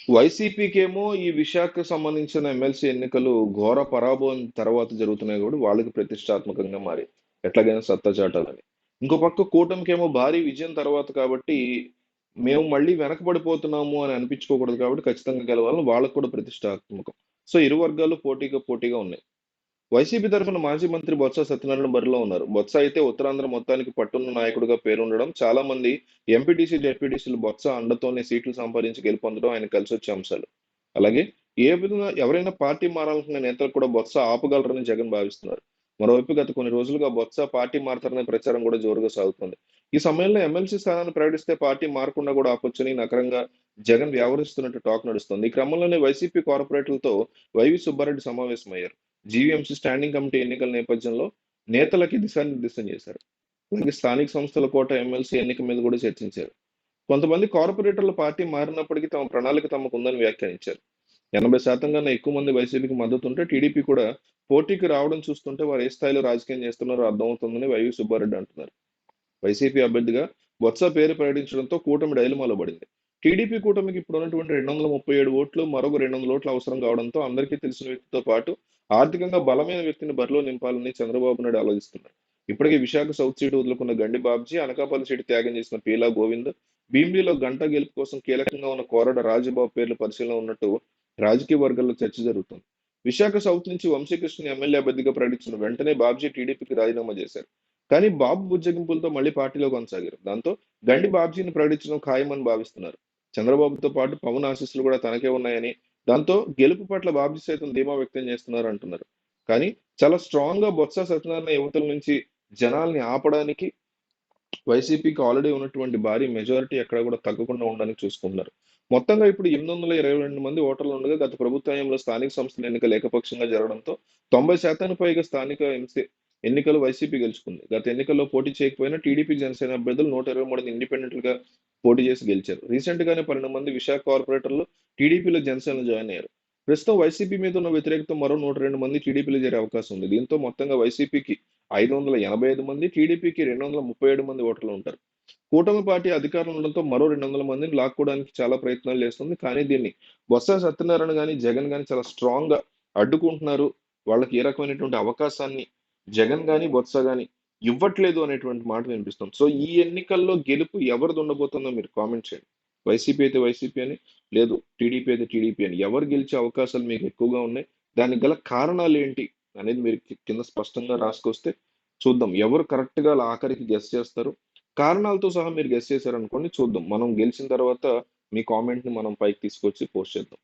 వైసీపీకేమో ఈ విశాఖకు సంబంధించిన ఎమ్మెల్సీ ఎన్నికలు ఘోర పరాభవం తర్వాత జరుగుతున్నాయి కూడా వాళ్ళకి ప్రతిష్టాత్మకంగా మారి ఎట్లాగైనా సత్తా చాటాలని. ఇంకో పక్క కూటమికేమో భారీ విజయం తర్వాత కాబట్టి మేము మళ్ళీ వెనకబడిపోతున్నాము అని అనిపించుకోకూడదు కాబట్టి ఖచ్చితంగా గెలవాలని వాళ్ళకు కూడా ప్రతిష్టాత్మకం. సో ఇరు వర్గాలు పోటీగా పోటీగా ఉన్నాయి. వైసీపీ తరఫున మాజీ మంత్రి బొత్స సత్యనారాయణ బరిలో ఉన్నారు. బొత్స అయితే ఉత్తరాంధ్ర మొత్తానికి పట్టున్న నాయకుడిగా పేరుండడం, చాలా మంది ఎంపీటీసీ, జెడ్పీటీసీలు బొత్స అండతోనే సీట్లు సంపాదించి గెలుపొందడం ఆయన కలిసొచ్చే అంశాలు. అలాగే ఏ విధంగా ఎవరైనా పార్టీ మారాలనుకునే నేతలు కూడా బొత్స ఆపగలరని జగన్ భావిస్తున్నారు. మరోవైపు గత కొన్ని రోజులుగా బొత్స పార్టీ మారతారనే ప్రచారం కూడా జోరుగా సాగుతుంది. ఈ సమయంలో ఎమ్మెల్సీ స్థానాన్ని ప్రకటిస్తే పార్టీ మారకుండా కూడా ఆపొచ్చని నకరంగా జగన్ వ్యవహరిస్తున్నట్టు టాక్ నడుస్తుంది. ఈ క్రమంలోనే వైసీపీ కార్పొరేటర్లతో వైవి సుబ్బారెడ్డి సమావేశమయ్యారు. జీవీఎంసీ స్టాండింగ్ కమిటీ ఎన్నికల నేపథ్యంలో నేతలకి దిశానిర్దేశం చేశారు. అలాగే స్థానిక సంస్థల కోట ఎమ్మెల్సీ ఎన్నిక మీద కూడా చర్చించారు. కొంతమంది కార్పొరేటర్ల పార్టీ మారినప్పటికీ తమ ప్రణాళిక తమకు ఉందని వ్యాఖ్యానించారు. 80% కన్నా ఎక్కువ మంది వైసీపీకి మద్దతు ఉంటే టీడీపీ కూడా పోటీకి రావడం చూస్తుంటే వారు ఏ స్థాయిలో రాజకీయం చేస్తున్నారో అర్థమవుతుందని వైవి సుబ్బారెడ్డి అంటున్నారు. వైసీపీ అభ్యర్థిగా బొత్స పేరు ప్రకటించడంతో కూటమి డైలమాలో పడింది. టీడీపీ కూటమికి ఇప్పుడు ఉన్నటువంటి 237 ఓట్లు, మరొక 200 ఓట్లు అవసరం కావడంతో అందరికీ తెలిసిన వ్యక్తితో పాటు ఆర్థికంగా బలమైన వ్యక్తిని బరిలో నింపాలని చంద్రబాబు నాయుడు ఆలోచిస్తున్నారు. ఇప్పటికే విశాఖ సౌత్ సీటు వదులుకున్న గండి బాబ్జీ, అనకాపల్లి సీటు త్యాగం చేసిన పీలా గోవింద్, భీమిలిలో గంట గెలుపు కోసం కీలకంగా ఉన్న కోరడ రాజబాబు పేర్లు పరిశీలన ఉన్నట్టు రాజకీయ వర్గాల్లో చర్చ జరుగుతుంది. విశాఖ సౌత్ నుంచి వంశీకృష్ణ ఎమ్మెల్యే అభ్యర్థిగా ప్రకటించిన వెంటనే బాబ్జీ టీడీపీకి రాజీనామా చేశారు. కానీ బాబు బుజ్జగింపులతో మళ్ళీ పార్టీలో కొనసాగారు. దాంతో గండి బాబ్జీని ప్రకటించడం ఖాయమని భావిస్తున్నారు. చంద్రబాబుతో పాటు పవన్ ఆశీస్సులు కూడా తనకే ఉన్నాయని, దాంతో గెలుపు పట్ల బాబ్జీ సైతం ధీమా వ్యక్తం చేస్తున్నారు అంటున్నారు. కానీ చాలా స్ట్రాంగ్ గా బొత్స సత్యనారాయణ యువతల నుంచి జనాల్ని ఆపడానికి వైసీపీకి ఆల్రెడీ ఉన్నటువంటి భారీ మెజారిటీ ఎక్కడ కూడా తగ్గకుండా ఉండడానికి చూసుకుంటున్నారు. మొత్తంగా ఇప్పుడు 822 మంది ఓటర్లు ఉండగా గత ప్రభుత్వ హయాంలో స్థానిక సంస్థల ఎన్నికలు ఏకపక్షంగా జరగడంతో 90% పైగా స్థానిక ఎన్నికలు వైసీపీ గెలుచుకుంది. గత ఎన్నికల్లో పోటీ చేయకపోయినా టీడీపీ, జనసేన అభ్యర్థులు 123 ఇండిపెండెంట్ గా పోటీ చేసి గెలిచారు. రీసెంట్ గానే 12 మంది విశాఖ కార్పొరేటర్లు టీడీపీలో, జనసేనలో జాయిన్ అయ్యారు. ప్రస్తుతం వైసీపీ మీద ఉన్న వ్యతిరేకత మరో 102 మంది టీడీపీలో చేరే అవకాశం ఉంది. దీంతో మొత్తంగా వైసీపీకి 585 మంది, టీడీపీకి 237 మంది ఓటర్లు ఉంటారు. కూటమి పార్టీ అధికారంలో ఉండడంతో మరో 200 మందిని లాక్కోవడానికి చాలా ప్రయత్నాలు చేస్తుంది. కానీ దీన్ని బొత్స సత్యనారాయణ గాని, జగన్ గాని చాలా స్ట్రాంగ్ గా అడ్డుకుంటున్నారు. వాళ్ళకి ఏ రకమైనటువంటి అవకాశాన్ని జగన్ గాని, బొత్స గాని ఇవ్వట్లేదు అనేటువంటి మాట వినిపిస్తుంది. సో ఈ ఎన్నికల్లో గెలుపు ఎవరిది ఉండబోతుందో మీరు కామెంట్ చేయండి. వైసీపీ అయితే వైసీపీ అని, లేదు టీడీపీ అయితే టీడీపీ అని. ఎవరు గెలిచే అవకాశాలు మీకు ఎక్కువగా ఉన్నాయి? దానికి గల కారణాలు ఏంటి అనేది మీరు కింద స్పష్టంగా రాసుకొస్తే చూద్దాం. ఎవరు కరెక్ట్ గా ఆఖరికి గెస్ చేస్తారు? కారణాలతో సహా మీరు గెస్ చేశారనుకోండి చూద్దాం. మనం గెలిచిన తర్వాత మీ కామెంట్‌ని మనం పైకి తీసుకొచ్చి పోస్ట్ చేద్దాం.